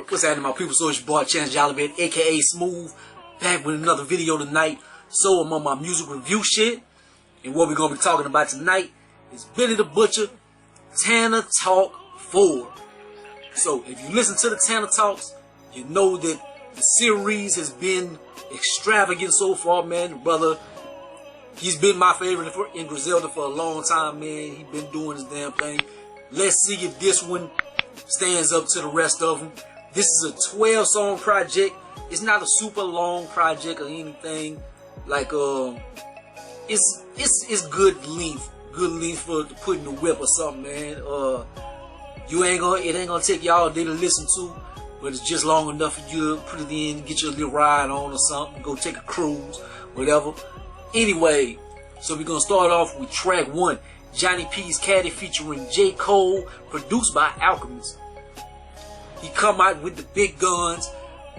What's happening, my people? So it's your boy ChanceJolivette, aka Smooth, back with another video tonight. So I'm on my music review shit, and what we're gonna be talking about tonight is Benny the Butcher, Tana Talk 4. So if you listen to the Tana Talks, you know that the series has been extravagant so far, man. The brother, he's been my favorite in Griselda for a long time, man. He's been doing his damn thing. Let's see if this one stands up to the rest of them. This is a 12-song project. It's not a super long project or anything. Like it's good length for putting the whip or something, man. It ain't gonna take y'all a day to listen to, but it's just long enough for you to put it in, get your little ride on or something, go take a cruise, whatever. Anyway, so we're gonna start off with track 1, Johnny P's Caddy featuring J. Cole, produced by Alchemist. He come out with the big guns.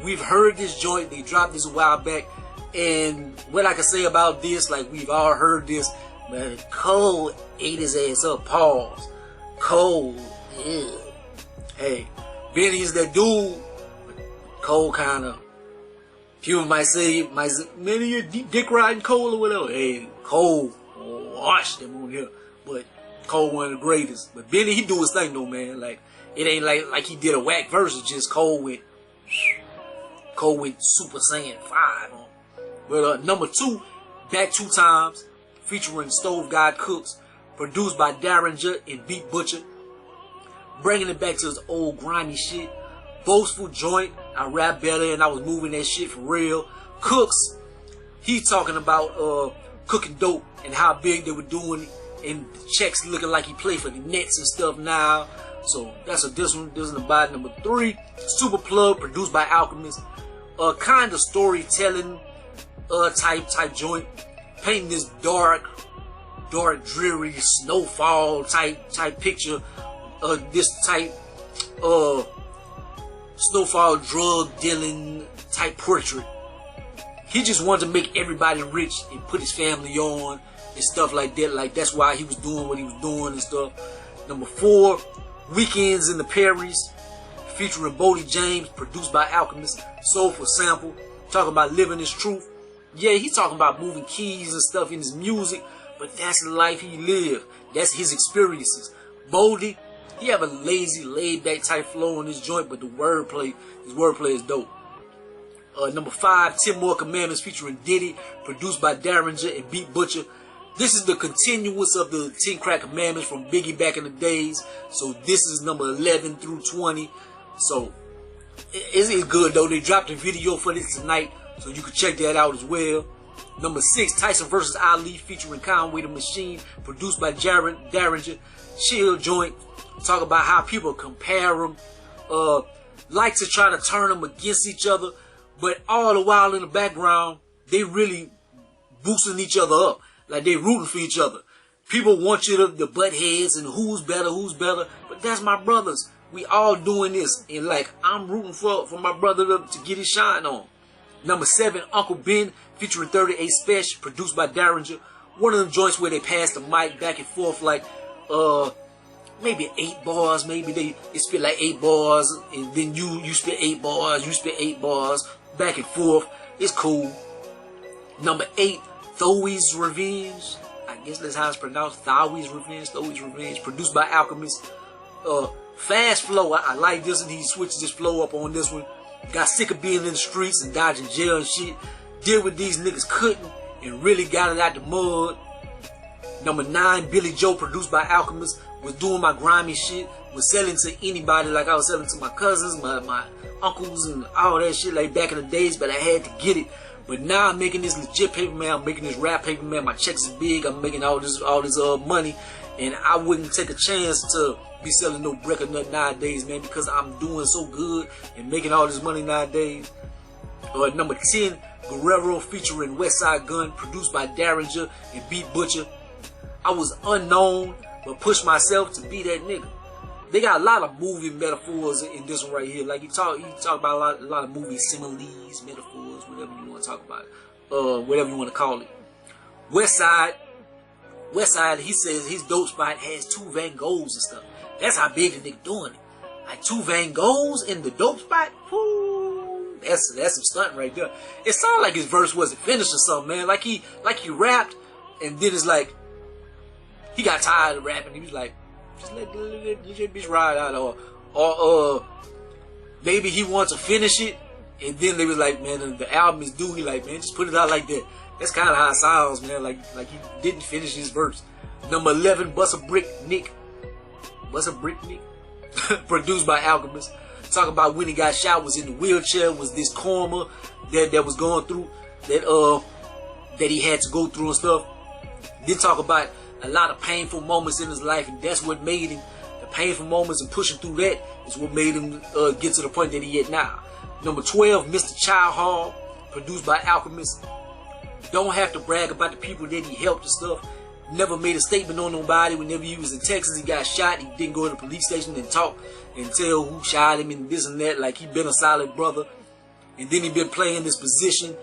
We've heard this joint. They dropped this a while back. And what I can say about this, like we've all heard this, man, Cole ate his ass up. Pause. Cole, ew. Hey, Benny is that dude. Cole kind of, people might say, man, you're dick riding Cole or whatever. Hey, Cole washed him on here. But Cole one of the greatest. But Benny, he do his thing though, man. Like, it ain't like he did a whack verse. It's just Cole went Super Saiyan 5 on. But number 2, Back 2 Times, featuring Stove God Cooks, produced by Derringer and Beat Butcher. Bringing it back to his old grimy shit. Boastful joint. I rap better and I was moving that shit for real. Cooks, he talking about cooking dope and how big they were doing it. And the checks looking like he played for the Nets and stuff now. So that's this one about number 3. Super Plug, produced by Alchemist. Kind of storytelling type joint. Painting this dark, dreary snowfall type picture. This type snowfall drug dealing type portrait. He just wanted to make everybody rich and put his family on and stuff like that. Like that's why he was doing what he was doing and stuff. Number 4, Weekends in the Perrys, featuring Bodie James, produced by Alchemist. Soulful sample, talking about living his truth. Yeah, he talking about moving keys and stuff in his music, but that's the life he lived. That's his experiences. Bodie, he have a lazy, laid-back type flow on his joint, but his wordplay is dope. Number 5, 10 More Commandments, featuring Diddy, produced by Derringer and Beat Butcher. This is the continuance of the 10 Crack Commandments from Biggie back in the days. So this is number 11 through 20. So it's good though. They dropped a video for this tonight, so you can check that out as well. Number 6, Tyson vs. Ali, featuring Conway the Machine, produced by Derringer. Chill joint. Talk about how people compare them, like to try to turn them against each other, but all the while in the background, they really boosting each other up. Like they rooting for each other. People want you to butt heads and who's better. But that's my brothers. We all doing this. And like, I'm rooting for my brother to get his shine on. Number 7, Uncle Ben, featuring 38 Special, produced by Derringer. One of them joints where they pass the mic back and forth like, maybe 8 bars. Maybe they spit like 8 bars. And then you spit 8 bars. You spit 8 bars. Back and forth. It's cool. Number 8, Thowie's Revenge. I guess that's how it's pronounced. Thowie's Revenge, produced by Alchemist. Fast flow. I like this, and he switched his flow up on this one. Got sick of being in the streets and dodging jail and shit. Did what these niggas couldn't and really got it out the mud. Number 9, Billy Joe, produced by Alchemist. Was doing my grimy shit. Was selling to anybody like I was selling to my cousins, my uncles, and all that shit like back in the days, but I had to get it. But now I'm making this legit paper, man. I'm making this rap paper, man. My checks is big. I'm making all this money, and I wouldn't take a chance to be selling no brick or nut nowadays, man, because I'm doing so good and making all this money nowadays. Number 10, Guerrero, featuring Westside Gun, produced by Derringer and Beat Butcher. I was unknown, but pushed myself to be that nigga. They got a lot of movie metaphors in this one right here. Like he talk about a lot of movie similes, metaphors, whatever you want to talk about, whatever you want to call it. Westside, he says his dope spot has 2 Van Goghs and stuff. That's how big the nigga doing it. Like 2 Van Goghs in the dope spot. Woo, that's some stunt right there. It sounded like his verse wasn't finished or something, man. Like he rapped, and then it's like he got tired of rapping. He was like, just let bitch ride out, or maybe he wants to finish it, and then they was like, man, the album is due. He like, man, just put it out like that. That's kind of how it sounds, man. Like he didn't finish his verse. Number 11, Bust a Brick Nick. Produced by Alchemist. Talk about when he got shot, was in the wheelchair, was this coma that was going through, that he had to go through and stuff. Then talk about a lot of painful moments in his life, and that's what made him, the painful moments and pushing through that is what made him get to the point that he at now. Number 12, Mr. Child Hall, produced by Alchemist. Don't have to brag about the people that he helped and stuff. Never made a statement on nobody. Whenever he was in Texas, he got shot. He didn't go to the police station and talk and tell who shot him and this and that. Like, he been a solid brother. And then he been playing this position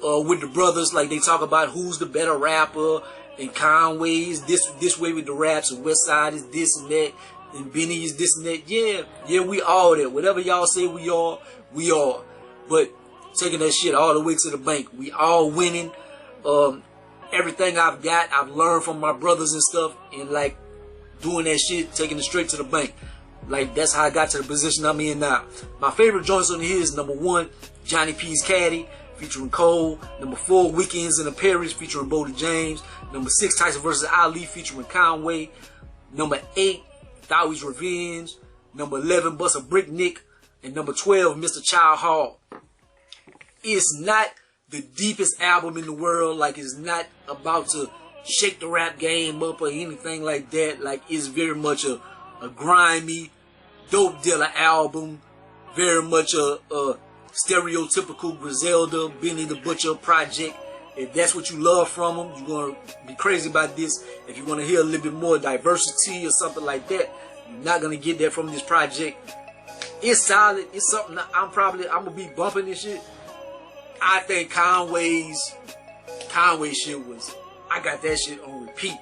with the brothers. Like, they talk about who's the better rapper. And Conway's this way with the raps. And Westside is this and that. And Benny is this and that. Yeah, we all that. Whatever y'all say we are, we are. But taking that shit all the way to the bank. We all winning. Everything I've got, I've learned from my brothers and stuff, and like doing that shit, taking it straight to the bank. Like, that's how I got to the position I'm in now. My favorite joints on here is number 1, Johnny P's Caddy, featuring Cole. Number 4, Weekends in the Paris, featuring Bodie James. Number 6, Tyson vs. Ali, featuring Conway. Number 8, Thowie's Revenge. Number 11, Bust a Brick Nick. And number 12, Mr. Child Hall. It's not the deepest album in the world. Like, it's not about to shake the rap game up or anything like that. Like, it's very much a grimy, dope dealer album. Very much a stereotypical Griselda, Benny the Butcher project. If that's what you love from them, you're going to be crazy about this. If you want to hear a little bit more diversity or something like that, you're not going to get that from this project. It's solid. It's something that I'm going to be bumping this shit. I think Conway shit was, I got that shit on repeat.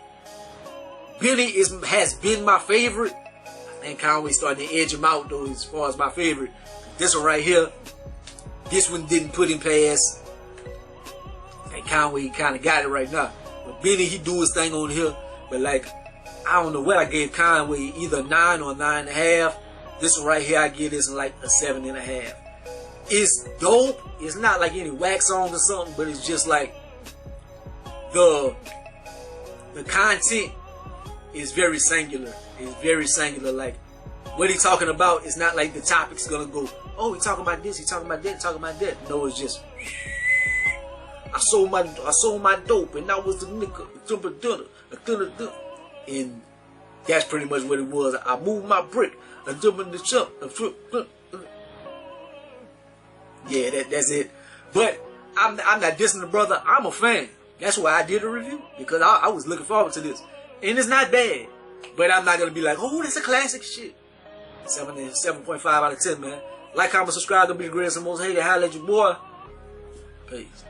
Benny has been my favorite. I think Conway starting to edge him out though as far as my favorite. This one right here, this one didn't put him past. And Conway kind of got it right now. But Benny, he do his thing on here. But like, I don't know what I gave Conway, either 9 or 9.5. This one right here, I give this like a 7.5. It's dope. It's not like any whack songs or something, but it's just like the content is very singular. It's very singular. Like, what he talking about is not like the topic's gonna go, oh, he talking about this, he talking about that, talking about that. No, it's just I sold my dope and that was the nigga, and that's pretty much what it was. I moved my brick and jumping the chump. Yeah, that's it. But I'm not dissing the brother. I'm a fan. That's why I did a review, because I was looking forward to this, and it's not bad. But I'm not gonna be like, oh, that's a classic shit. 7.5 out of 10, man. Like, comment, subscribe. Don't be the greatest and most hated. Holla at your boy. Peace.